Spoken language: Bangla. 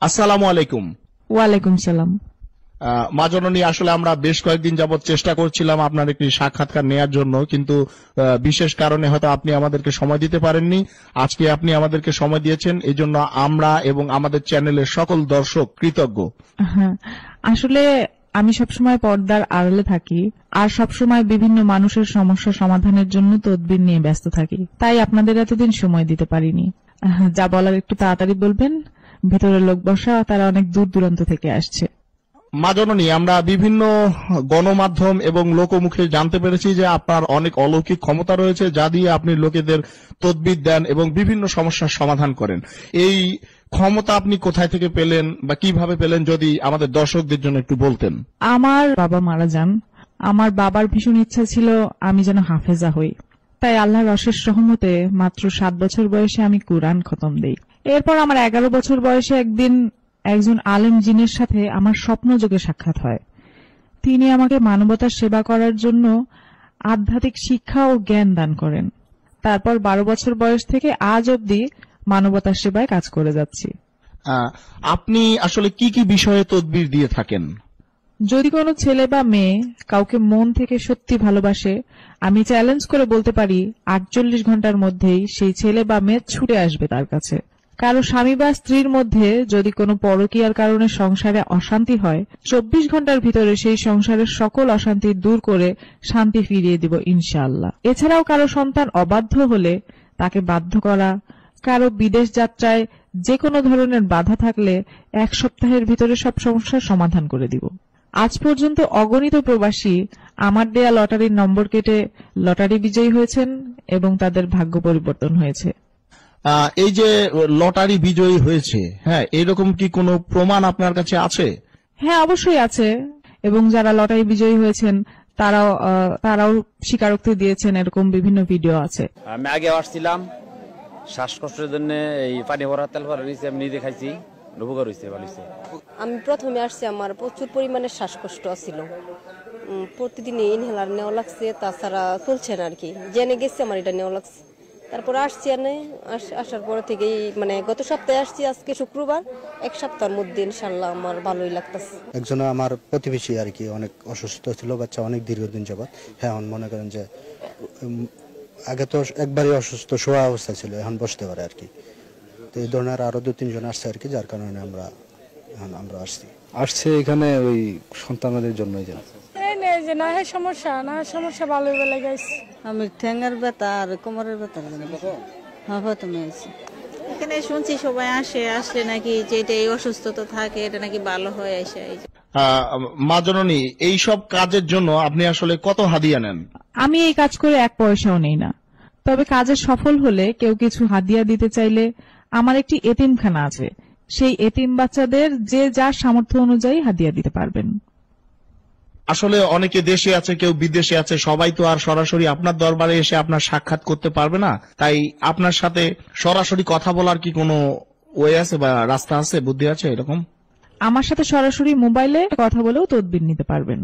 আসসালামু আলাইকুম। ওয়ালাইকুম সালাম। মা জননী, আসলে আমরা বেশ কয়েকদিন যাবৎ চেষ্টা করছিলাম আপনার একটি সাক্ষাৎকার নেয়ার জন্য, কিন্তু বিশেষ কারণে হয়তো আপনি আমাদেরকে সময় দিতে পারেননি। আজকে আপনি আমাদেরকে সময় দিয়েছেন, এই জন্য আমরা এবং আমাদের চ্যানেলের সকল দর্শক কৃতজ্ঞ। হ্যাঁ, আসলে আমি সবসময় পর্দার আড়ালে থাকি আর সবসময় বিভিন্ন মানুষের সমস্যা সমাধানের জন্য তদবির নিয়ে ব্যস্ত থাকি, তাই আপনাদের এতদিন সময় দিতে পারিনি। যা বলার একটু তাড়াতাড়ি বলবেন, ভিতরে লোক বসা, তারা অনেক দূর দূরান্ত থেকে আসছে। মা জননী, আমরা বিভিন্ন গণমাধ্যম এবং লোকমুখে জানতে পেরেছি যে আপনার অনেক অলৌকিক ক্ষমতা রয়েছে, যা দিয়ে আপনি লোকেদের তদবির দেন এবং বিভিন্ন সমস্যার সমাধান করেন। এই ক্ষমতা আপনি কোথায় থেকে পেলেন বা কিভাবে পেলেন, যদি আমাদের দর্শকদের জন্য একটু বলতেন। আমার বাবা মারা যান। আমার বাবার ভীষণ ইচ্ছা ছিল আমি যেন হাফেজা হই, তাই আল্লাহর অশেষ রহমতে মাত্র 7 বছর বয়সে আমি কুরআন খতম দেই। এরপর আমার 11 বছর বয়সে একদিন একজন আলেম জিনের সাথে আমার স্বপ্নযোগে সাক্ষাৎ হয়। তিনি আমাকে মানবতার সেবা করার জন্য আধ্যাত্মিক শিক্ষা ও জ্ঞান দান করেন। তারপর 12 বছর বয়স থেকে আজ অবধি মানবতার সেবায় কাজ করে যাচ্ছি। আপনি আসলে কি কি বিষয়ে তদবির দিয়ে থাকেন? যদি কোনো ছেলে বা মেয়ে কাউকে মন থেকে সত্যি ভালোবাসে, আমি চ্যালেঞ্জ করে বলতে পারি 48 ঘন্টার মধ্যেই সেই ছেলে বা মেয়ে ছুটে আসবে তার কাছে। কারো স্বামী বা স্ত্রীর মধ্যে যদি কোনো পরকীয়ার কারণে সংসারে অশান্তি হয়, 24 ঘন্টার ভিতরে সেই সংসারের সকল অশান্তি দূর করে শান্তি ফিরিয়ে দিব ইনশাআল্লাহ। এছাড়াও কারো সন্তান অবাধ্য হলে তাকে বাধ্য করা, কারো বিদেশ যাত্রায় যে কোনো ধরনের বাধা থাকলে 1 সপ্তাহের ভিতরে সব সমস্যার সমাধান করে দিব। আজ পর্যন্ত অগণিত প্রবাসী আমার দেয়া লটারির নম্বর কেটে লটারি বিজয়ী হয়েছেন এবং তাদের ভাগ্য পরিবর্তন হয়েছে। এই যে লটারি বিজয়ী হয়েছে, হ্যাঁ, এরকম কি কোনো প্রমাণ আপনার কাছে আছে? হ্যাঁ, অবশ্যই আছে। এবং যারা লটারি বিজয়ী হয়েছেন তারাও স্বীকারোক্তি দিয়েছেন, এরকম বিভিন্ন ভিডিও আছে। আমি আগে আসছিলাম শ্বাসকষ্টের জন্য, এই পানি ভরা তেল ভরা রয়েছে, আমি নিজে খাইছি, উপকার হয়েছে, ভালো হয়েছে। আমি প্রথমে আসছি, আমার প্রচুর পরিমাণে শ্বাসকষ্ট ছিল, প্রতিদিন ইনহেলার নেওয়া লাগছে, তাছাড়া চলছে না আর কি। জেনে গেছি আমার এটা নেওয়া লাগছে, তারপরে আসছি। আসার পর থেকেই মানে গত সপ্তাহে আসছি, আজকে শুক্রবার, 1 সপ্তাহের মধ্যে ইনশাল্লাহ আমার ভালোই লাগতেছে। একজন আমার প্রতিবেশী আর কি অনেক অসুস্থ ছিল, বাচ্চা অনেক দীর্ঘদিন যাবৎ। হ্যাঁ, এখন মনে করেন যে আগে তো একবারই অসুস্থ শোয়া অবস্থা ছিল, এখন বসতে পারে আর কি। তো এই ধরনের আরো 2-3 জন আসছে আর কি, যার কারণে আমরা আসছি এখানে ওই সন্তানদের জন্যই। সমস্যা ভালো লেগেছে। আমি ঠ্যাঙ্গার ব্যথা আর কোমরের ব্যথা এখানে শুনছি সবাই আসলে নাকি যেটা এই অসুস্থতা থাকে এটা নাকি ভালো হয়ে আসে। মা জননী, এইসব কাজের জন্য আপনি আসলে কত হাদিয়া নেন? আমি এই কাজ করে 1 পয়সাও নেই না, তবে কাজে সফল হলে কেউ কিছু হাদিয়া দিতে চাইলে আমার একটি এতিমখানা আছে, সেই এতিম বাচ্চাদের যে যার সামর্থ্য অনুযায়ী হাদিয়া দিতে পারবেন। আসলে অনেকে দেশে আছে, কেউ বিদেশে আছে, সবাই তো আর সরাসরি আপনার দরবারে এসে আপনার সাক্ষাৎ করতে পারবে না, তাই আপনার সাথে সরাসরি কথা বলার কি কোনো ওয়ে আছে বা রাস্তা আছে, বুদ্ধি আছে এরকম? আমার সাথে সরাসরি মোবাইলে কথা বলেও তদবির নিতে পারবেন।